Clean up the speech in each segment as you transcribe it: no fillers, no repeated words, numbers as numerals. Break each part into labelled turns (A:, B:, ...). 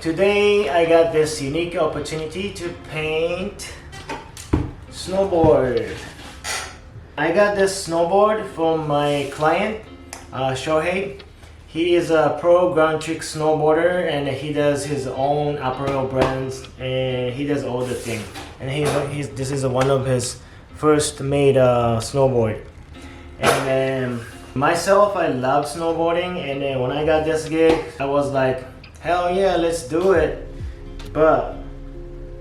A: Today I got this unique opportunity to paint snowboard. I got this snowboard from my client, Shohei. He is a pro ground trick snowboarder and he does his own apparel brands and he does all the things. And this is one of his first made snowboard. And then myself, I love snowboarding, and then when I got this gig, I was like, hell yeah, let's do it. But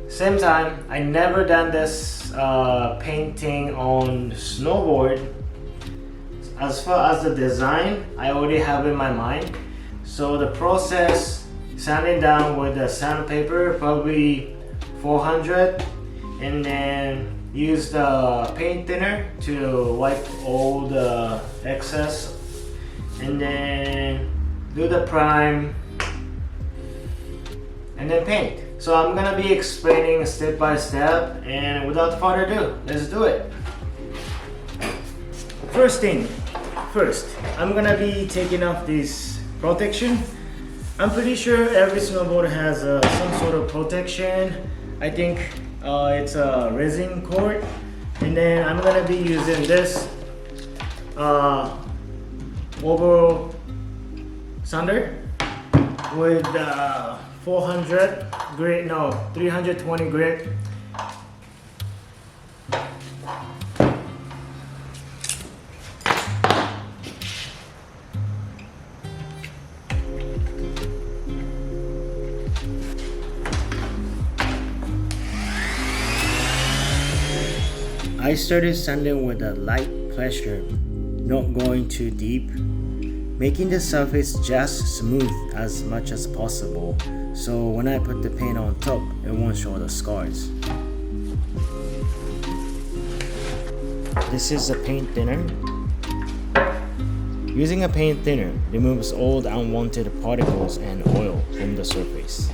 A: same time, I never done this painting on snowboard. As far as the design, I already have in my mind. So the process, sanding down with the sandpaper, probably 400, and then use the paint thinner to wipe all the excess, and then do the prime, and then paint. So I'm gonna be explaining step by step, and without further ado, let's do it. First, I'm gonna be taking off this protection. I'm pretty sure every snowboard has some sort of protection. I think it's a resin cord, and then I'm gonna be using this overall sander with 400 grit, no, 320 grit. I started sanding with a light pressure, not going too deep, making the surface just smooth as much as possible, so when I put the paint on top, it won't show the scars. This is a paint thinner. Using a paint thinner removes all the unwanted particles and oil from the surface.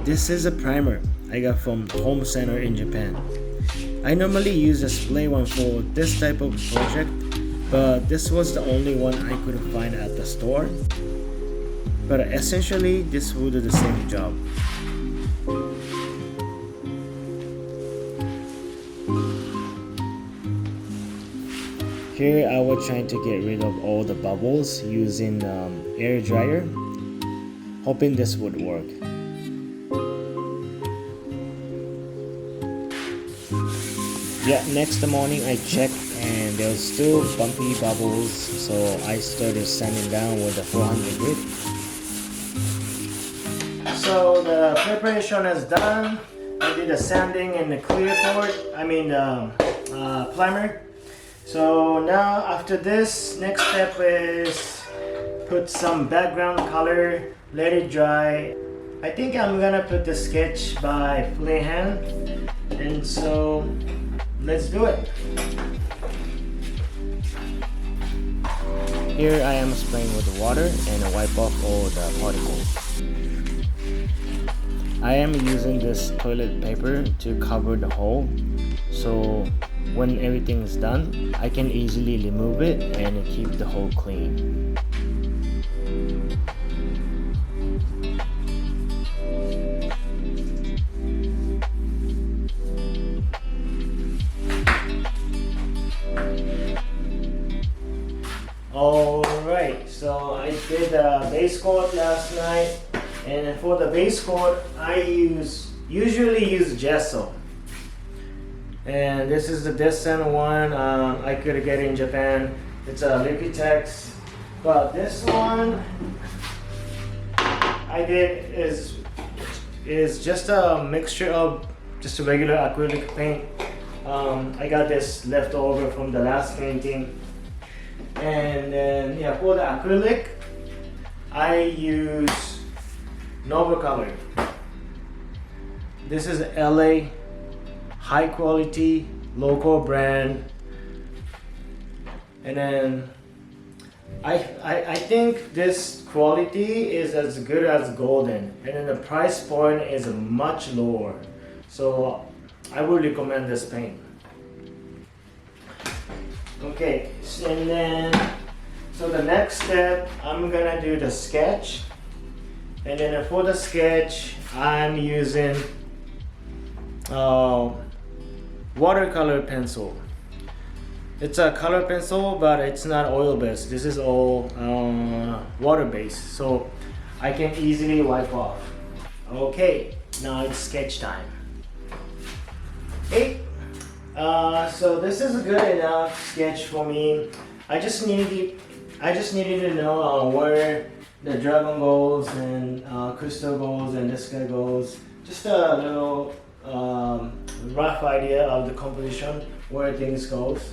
A: This is a primer I got from Home Center in Japan. I normally use a spray one for this type of project, but this was the only one I could find at the store. But essentially, this will do the same job. Here I was trying to get rid of all the bubbles using air dryer, hoping this would work. Yeah, next morning I checked and there was still bumpy bubbles, so I started sanding down with the 400 grit. So the preparation is done. I did the sanding and the clear coat, primer. So now after this, next step is put some background color, let it dry. I think I'm gonna put the sketch by freehand, and so let's do it. Here I am spraying with water and I wipe off all the particles. I am using this toilet paper to cover the hole, so when everything is done, I can easily remove it and keep the hole clean. Alright, so I did the base coat last night, and for the base coat I usually use gesso, and this is the decent one I could get in Japan. It's a Liquitex, but this one I did is just a mixture of just a regular acrylic paint. I got this left over from the last painting. And then for the acrylic, I use Nova Color. This is LA high quality local brand, and then I think this quality is as good as golden, and then the price point is much lower, so I would recommend this paint. Okay, and then so the next step, I'm gonna do the sketch, and then for the sketch I'm using watercolor pencil. It's a color pencil, but it's not oil based. This is all water based, so I can easily wipe off. Okay, now it's sketch time. Hey, so this is a good enough sketch for me. I just needed to know where the dragon goes and crystal goes and this guy goes. Just a little rough idea of the composition, where things goes.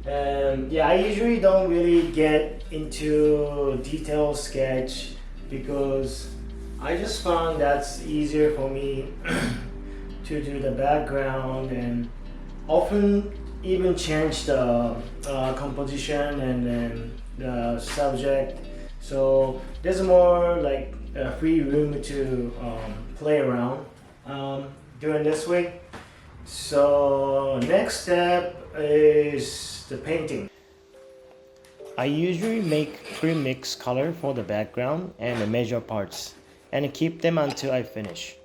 A: And yeah, I usually don't really get into detailed sketch because I just found that's easier for me to do the background and often even change the composition and then the subject. So there's more like free room to play around doing this way. So next step is the painting. I usually make pre-mix color for the background and the major parts and keep them until I finish.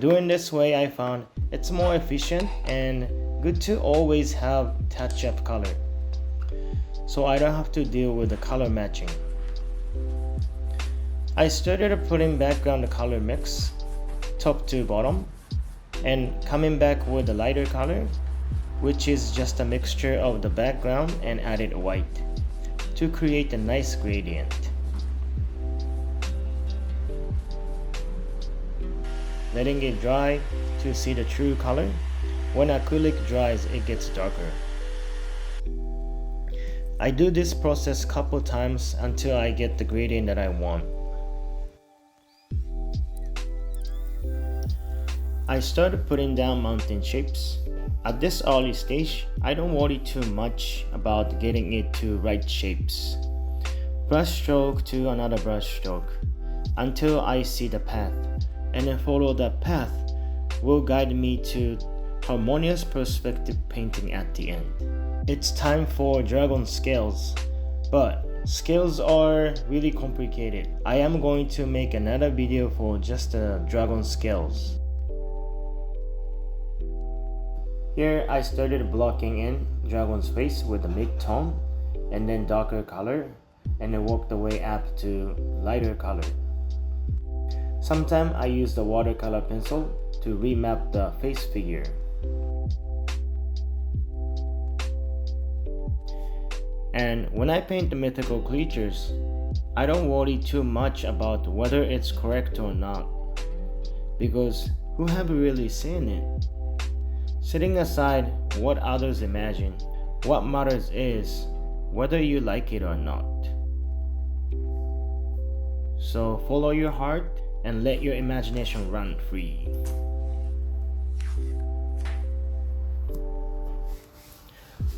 A: Doing this way I found it's more efficient and good to always have touch-up color, so I don't have to deal with the color matching. I started putting background color mix top to bottom and coming back with a lighter color, which is just a mixture of the background and added white to create a nice gradient. Letting it dry to see the true color. When acrylic dries, it gets darker. I do this process couple times until I get the gradient that I want. I started putting down mountain shapes. At this early stage, I don't worry too much about getting it to right shapes. Brush stroke to another brush stroke until I see the path, and then follow that path will guide me to harmonious perspective painting at the end. It's time for dragon scales, but scales are really complicated. I am going to make another video for just the dragon scales. Here I started blocking in dragon's face with a mid-tone and then darker color, and then worked the way up to lighter color. Sometimes I use the watercolor pencil to remap the face figure. And when I paint the mythical creatures, I don't worry too much about whether it's correct or not, because who have really seen it? Setting aside what others imagine, what matters is whether you like it or not. So follow your heart and let your imagination run free.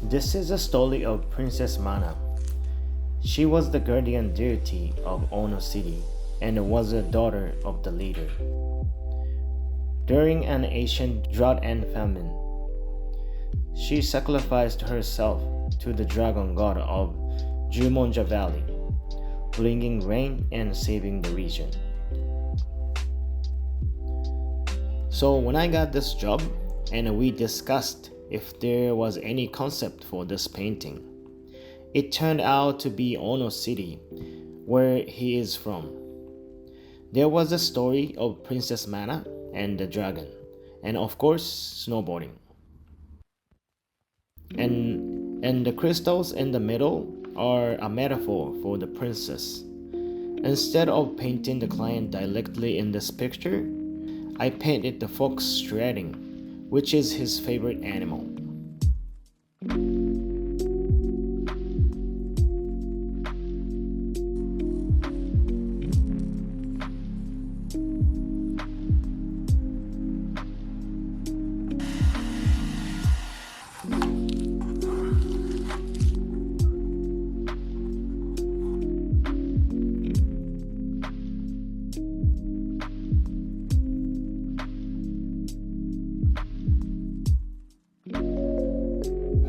A: This is a story of Princess Mana. She was the guardian deity of Ono City and was a daughter of the leader. During an ancient drought and famine, she sacrificed herself to the dragon god of Jumonja Valley, bringing rain and saving the region. So when I got this job and we discussed if there was any concept for this painting, it turned out to be Ono City, where he is from. There was a story of Princess Mana and the dragon, and of course snowboarding. And the crystals in the middle are a metaphor for the princess. Instead of painting the client directly in this picture, I painted the fox strutting, which is his favorite animal.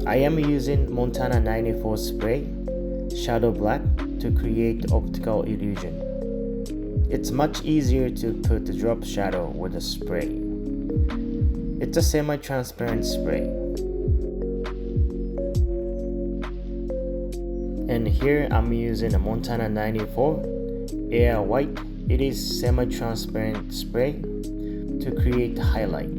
A: I am using Montana 94 spray, shadow black, to create optical illusion. It's much easier to put the drop shadow with a spray. It's a semi-transparent spray. And here I'm using a Montana 94 Air White. It is semi-transparent spray to create highlight.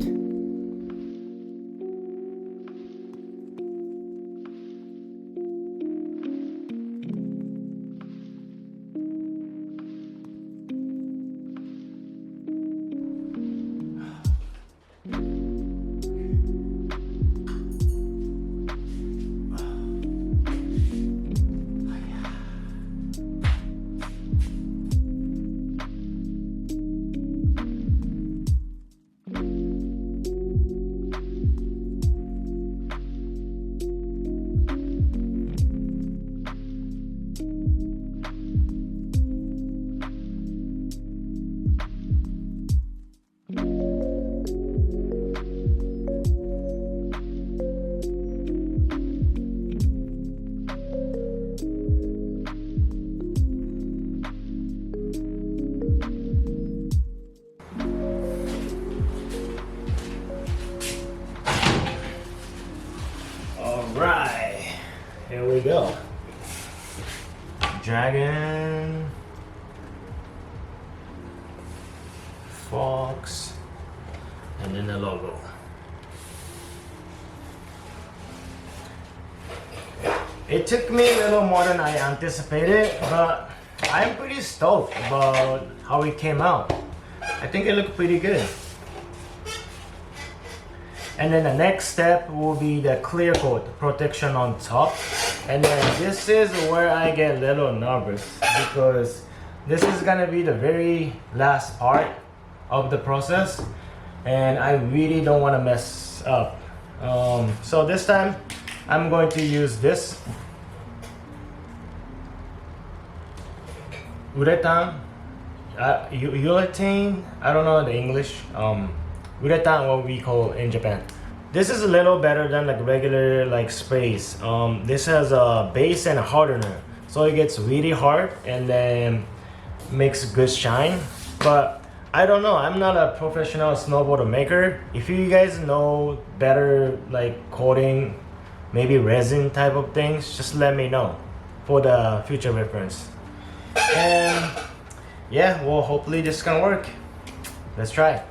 A: Alright, here we go. Dragon, fox, and then the logo. It took me a little more than I anticipated, but I'm pretty stoked about how it came out. I think it looked pretty good. And then the next step will be the clear coat protection on top. And then this is where I get a little nervous, because this is gonna be the very last part of the process, and I really don't want to mess up. So this time I'm going to use this uretane, urethane, I don't know the English. Uretane, what we call in Japan. This is a little better than like regular like sprays. This has a base and a hardener, so it gets really hard and then makes good shine. But I don't know, I'm not a professional snowboard maker. If you guys know better like coating, maybe resin type of things, just let me know for the future reference. And yeah, well, hopefully this can work. Let's try.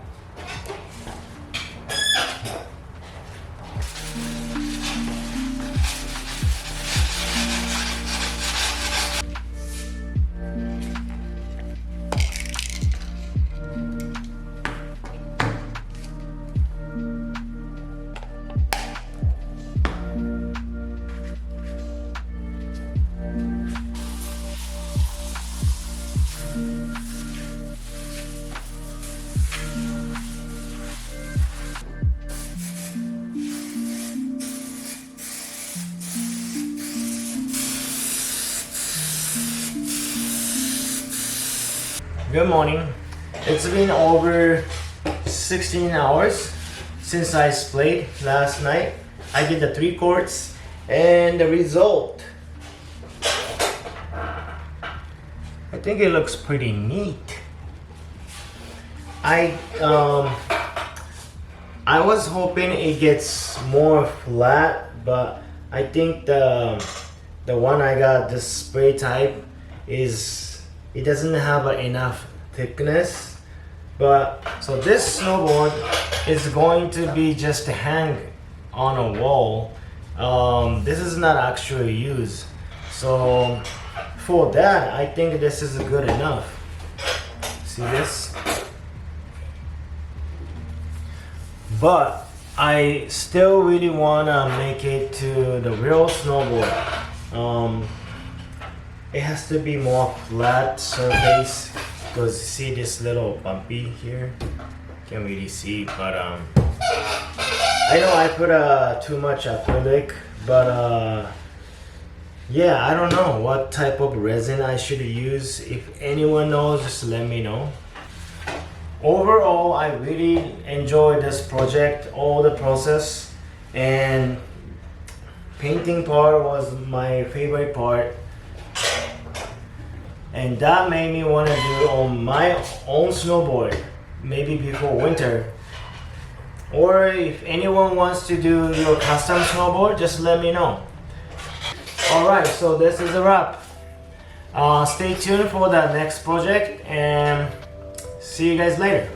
A: Good morning. It's been over 16 hours since I splayed last night. I did the 3 courts, and the result, I think it looks pretty neat. I was hoping it gets more flat, but I think the one I got, this spray type, it doesn't have enough thickness. But so this snowboard is going to be just hang on a wall. This is not actually used, so for that I think this is good enough. See this? But I still really want to make it to the real snowboard. It has to be more flat surface, because see this little bumpy here? Can't really see, but I know I put too much acrylic, but yeah, I don't know what type of resin I should use. If anyone knows, just let me know. Overall, I really enjoyed this project, all the process, and painting part was my favorite part, and that made me want to do on my own snowboard, maybe before winter. Or if anyone wants to do your custom snowboard, just let me know. Alright, so this is a wrap. Stay tuned for the next project and see you guys later.